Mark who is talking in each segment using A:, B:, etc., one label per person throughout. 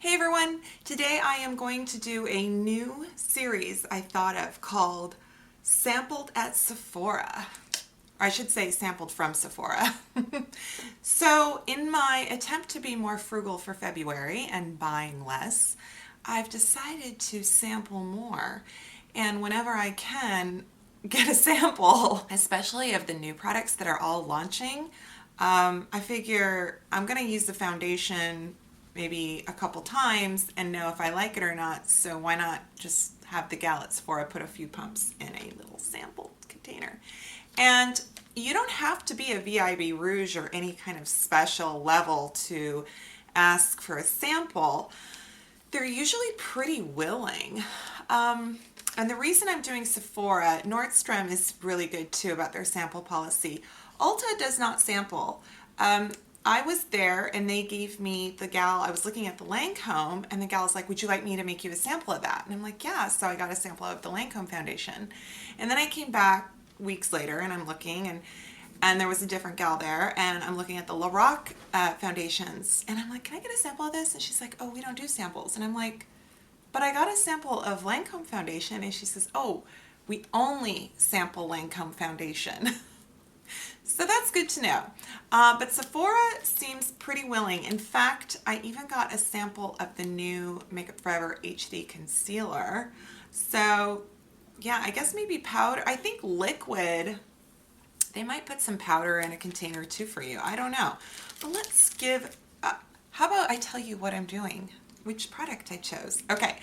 A: Hey everyone, today I am going to do a new series I thought of called Sampled at Sephora. Or I should say sampled from Sephora. So in my attempt to be more frugal for February and buying less, I've decided to sample more. And whenever I can get a sample, especially of the new products that are all launching, I figure I'm going to use the foundation maybe a couple times and know if I like it or not. So why not just have the gal at Sephora put a few pumps in a little sample container. And you don't have to be a VIB Rouge or any kind of special level to ask for a sample. They're usually pretty willing. And the reason I'm doing Sephora, Nordstrom is really good too about their sample policy. Ulta does not sample. I was there and they gave me the gal, I was looking at the Lancome and the gal's like, would you like me to make you a sample of that? And I'm like, yeah. So I got a sample of the Lancome foundation. And then I came back weeks later and I'm looking and there was a different gal there and I'm looking at the Lorac foundations and I'm like, can I get a sample of this? And she's like, oh, we don't do samples. And I'm like, but I got a sample of Lancome foundation. And she says, oh, we only sample Lancome foundation. So that's good to know. But Sephora seems pretty willing. In fact, I even got a sample of the new Makeup Forever HD concealer. So yeah, I guess maybe powder. I think liquid, they might put some powder in a container too for you. I don't know. But let's give, how about I tell you what I'm doing, which product I chose. Okay,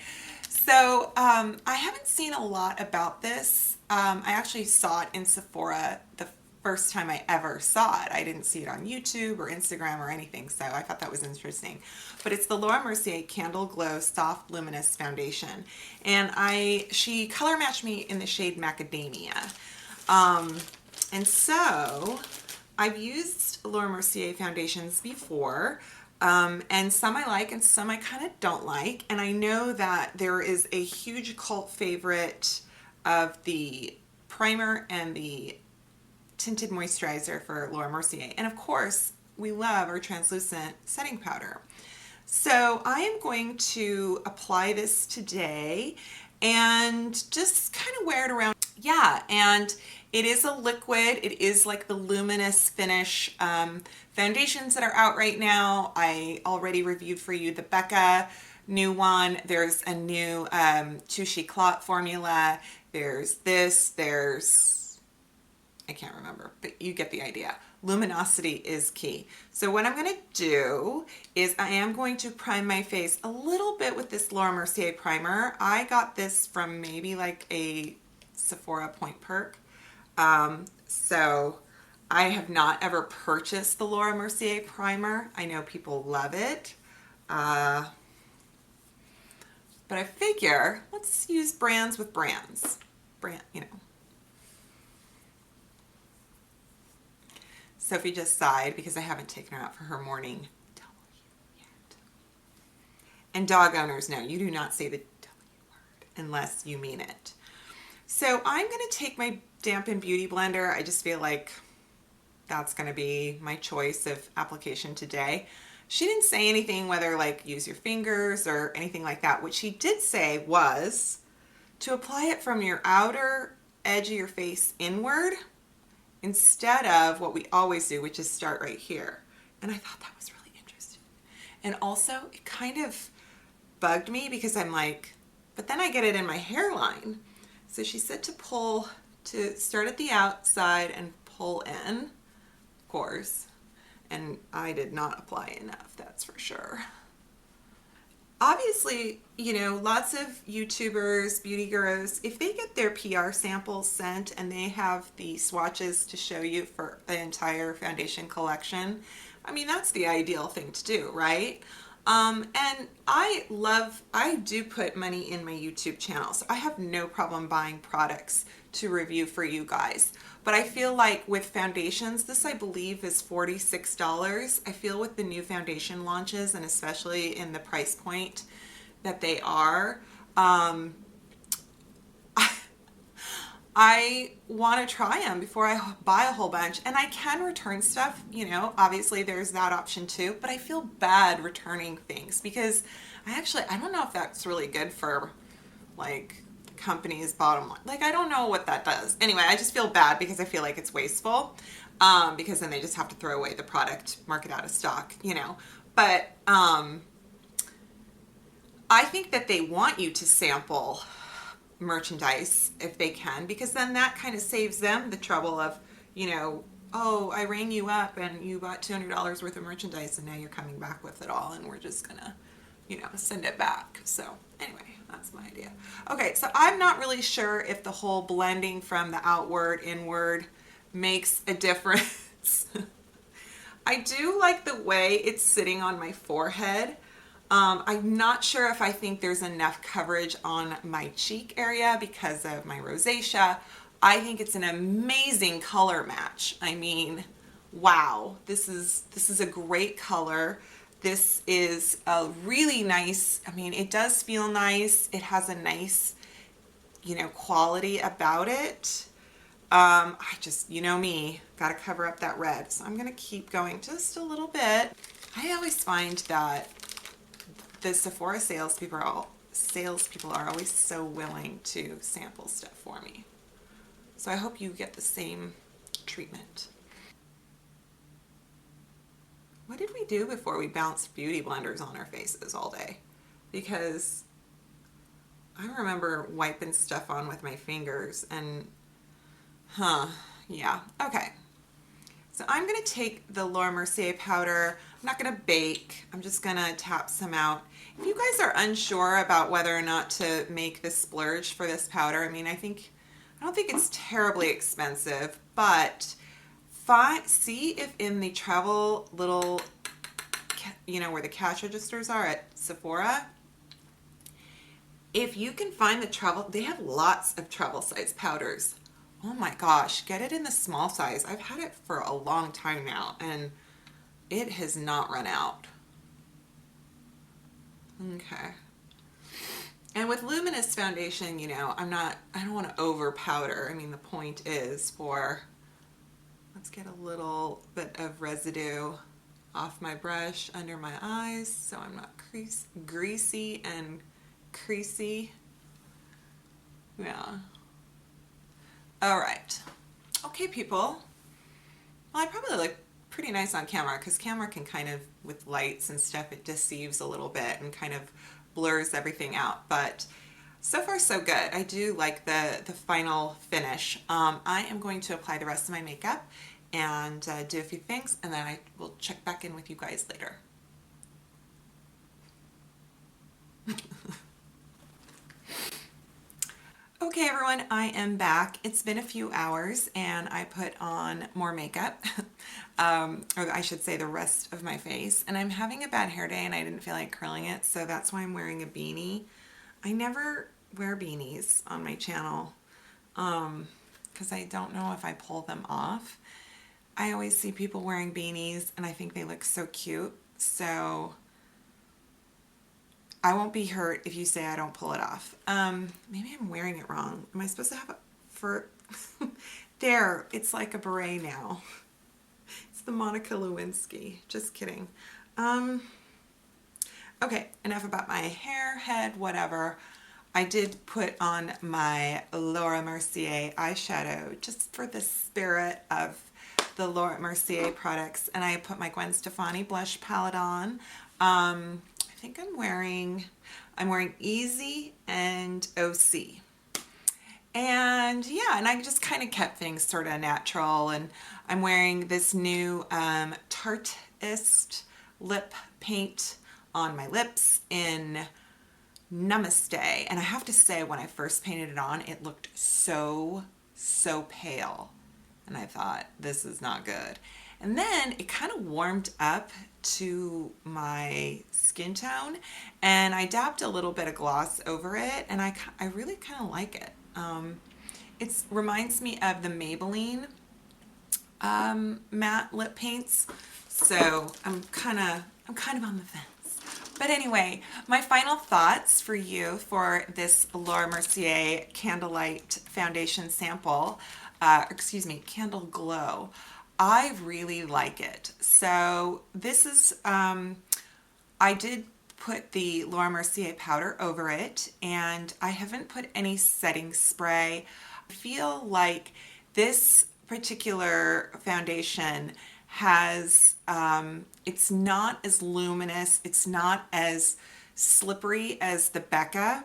A: so I haven't seen a lot about this. I actually saw it in Sephora the first time I ever saw it. I didn't see it on YouTube or Instagram or anything, so I thought that was interesting. But it's the Mercier Candleglow Soft Luminous Foundation. And she color matched me in the shade Macadamia. And so I've used Mercier foundations before, and some I like and some I kind of don't like. And I know that there is a huge cult favorite of the primer and the tinted moisturizer for Laura Mercier. And of course, we love our translucent setting powder. So I am going to apply this today and just kind of wear it around. Yeah, and it is a liquid. It is like the luminous finish foundations that are out right now. I already reviewed for you the Becca new one. There's a new Touche Clot formula. There's this, I can't remember, but you get the idea. Luminosity is key. So what I'm going to do is I am going to prime my face a little bit with this Laura Mercier primer. I got this from maybe like a Sephora Point Perk. So I have not ever purchased the Laura Mercier primer. I know people love it. But I figure let's use brands with brands. You know. Sophie just sighed because I haven't taken her out for her morning W yet. And dog owners know you do not say the W word unless you mean it. So I'm going to take my Dampen Beauty Blender. I just feel like that's going to be my choice of application today. She didn't say anything whether like use your fingers or anything like that. What she did say was to apply it from your outer edge of your face inward, instead of what we always do, which is start right here. And I thought that was really interesting. And also it kind of bugged me because I'm like, but then I get it in my hairline. So she said to start at the outside and pull in, of course. And I did not apply enough, that's for sure. Obviously, you know, lots of YouTubers, beauty gurus, if they get their PR samples sent and they have the swatches to show you for the entire foundation collection, I mean, that's the ideal thing to do, right? And I do put money in my YouTube channel, so I have no problem buying products to review for you guys. But I feel like with foundations, this I believe is $46. I feel with the new foundation launches, and especially in the price point that they are, I want to try them before I buy a whole bunch. And I can return stuff, you know, obviously there's that option too, but I feel bad returning things because I don't know if that's really good for like company's bottom line. Like, I don't know what that does. Anyway, I just feel bad because I feel like it's wasteful, because then they just have to throw away the product, mark it out of stock, you know. But I think that they want you to sample merchandise if they can, because then that kind of saves them the trouble of, you know, oh, I rang you up and you bought $200 worth of merchandise and now you're coming back with it all and we're just gonna, you know, send it back. So anyway, that's my idea. Okay, so I'm not really sure if the whole blending from the outward inward makes a difference. I do like the way it's sitting on my forehead. I'm not sure if I think there's enough coverage on my cheek area because of my rosacea. I think it's an amazing color match. I mean, wow, this is a great color. This is a really nice, I mean, it does feel nice. It has a nice, you know, quality about it. I just, you know me, got to cover up that red. So I'm going to keep going just a little bit. I always find that the Sephora salespeople are always so willing to sample stuff for me. So I hope you get the same treatment. What did we do before we bounced beauty blenders on our faces all day? Because I remember wiping stuff on with my fingers and, yeah, okay. So I'm going to take the Laura Mercier powder. I'm not going to bake. I'm just going to tap some out. If you guys are unsure about whether or not to make the splurge for this powder, I mean, I don't think it's terribly expensive, but see if in the travel little, you know, where the cash registers are at Sephora, if you can find the travel, they have lots of travel size powders. Oh my gosh, get it in the small size. I've had it for a long time now and it has not run out. Okay. And with luminous foundation, you know, I don't want to over powder. I mean, the point is let's get a little bit of residue off my brush under my eyes so I'm not greasy and creasy. Yeah. All right. Okay, people. Well, I probably look pretty nice on camera because camera can kind of, with lights and stuff, it deceives a little bit and kind of blurs everything out. But so far, so good. I do like the final finish. I am going to apply the rest of my makeup and do a few things, and then I will check back in with you guys later. Okay everyone, I am back. It's been a few hours and I put on more makeup, or I should say the rest of my face, and I'm having a bad hair day and I didn't feel like curling it, so that's why I'm wearing a beanie. I never wear beanies on my channel because I don't know if I pull them off. I always see people wearing beanies and I think they look so cute, so I won't be hurt if you say I don't pull it off. Maybe I'm wearing it wrong. Am I supposed to have it for... There, it's like a beret now. It's the Monica Lewinsky. Just kidding. Okay, enough about my hair, head, whatever. I did put on my Laura Mercier eyeshadow just for the spirit of the Laura Mercier products. And I put my Gwen Stefani blush palette on. I think I'm wearing Easy and OC. And yeah, and I just kind of kept things sort of natural, and I'm wearing this new Tarteist lip paint on my lips in Namaste. And I have to say, when I first painted it on, it looked so pale. And I thought, this is not good. And then it kind of warmed up to my skin tone, and I dabbed a little bit of gloss over it, and I really kind of like it. It reminds me of the Maybelline matte lip paints, so I'm kind of on the fence. But anyway, my final thoughts for you for this Laura Mercier Candlelight Foundation sample, Candle Glow. I really like it. So this is, I did put the Laura Mercier powder over it, and I haven't put any setting spray. I feel like this particular foundation has, it's not as luminous, it's not as slippery as the Becca.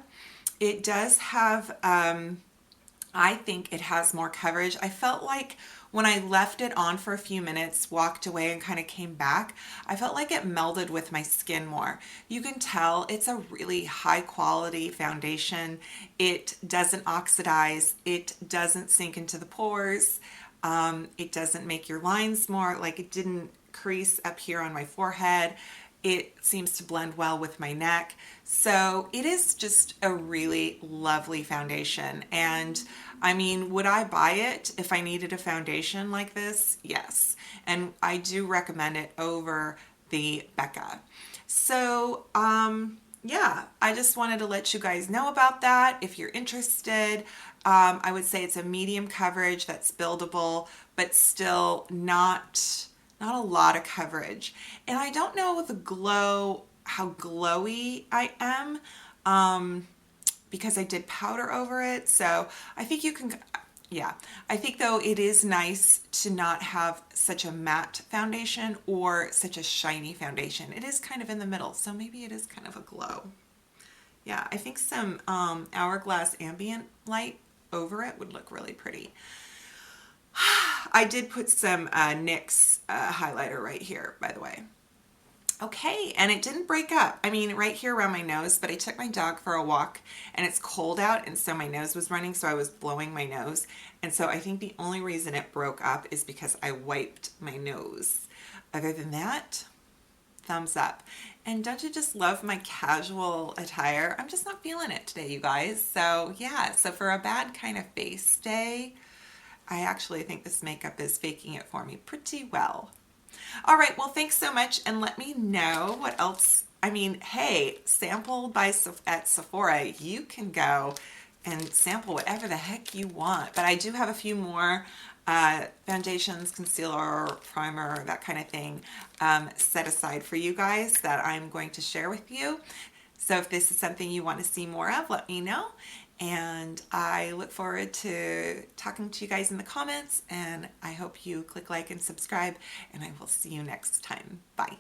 A: It does have, I think it has more coverage. I felt like when I left it on for a few minutes, walked away and kind of came back, I felt like it melded with my skin more. You can tell it's a really high quality foundation. It doesn't oxidize. It doesn't sink into the pores. It doesn't make your lines more, like it didn't crease up here on my forehead. It seems to blend well with my neck. So it is just a really lovely foundation. And I mean, would I buy it if I needed a foundation like this? Yes. And I do recommend it over the Becca. So, yeah, I just wanted to let you guys know about that. If you're interested, I would say it's a medium coverage that's buildable, but still not a lot of coverage. And I don't know the glow, how glowy I am, because I did powder over it. So I think you can, yeah. I think though it is nice to not have such a matte foundation or such a shiny foundation. It is kind of in the middle, so maybe it is kind of a glow. Yeah, I think some Hourglass ambient light over it would look really pretty. I did put some NYX highlighter right here, by the way. Okay, and it didn't break up. I mean, right here around my nose, but I took my dog for a walk and it's cold out, and so my nose was running, so I was blowing my nose. And so I think the only reason it broke up is because I wiped my nose. Other than that, thumbs up. And don't you just love my casual attire? I'm just not feeling it today, you guys. So yeah, so for a bad kind of face day, I actually think this makeup is faking it for me pretty well. All right, well, thanks so much, and let me know what else. I mean, hey, sample at Sephora, you can go and sample whatever the heck you want. But I do have a few more foundations, concealer, primer, that kind of thing set aside for you guys that I'm going to share with you. So if this is something you want to see more of, let me know. And I look forward to talking to you guys in the comments, and I hope you click like and subscribe, and I will see you next time. Bye.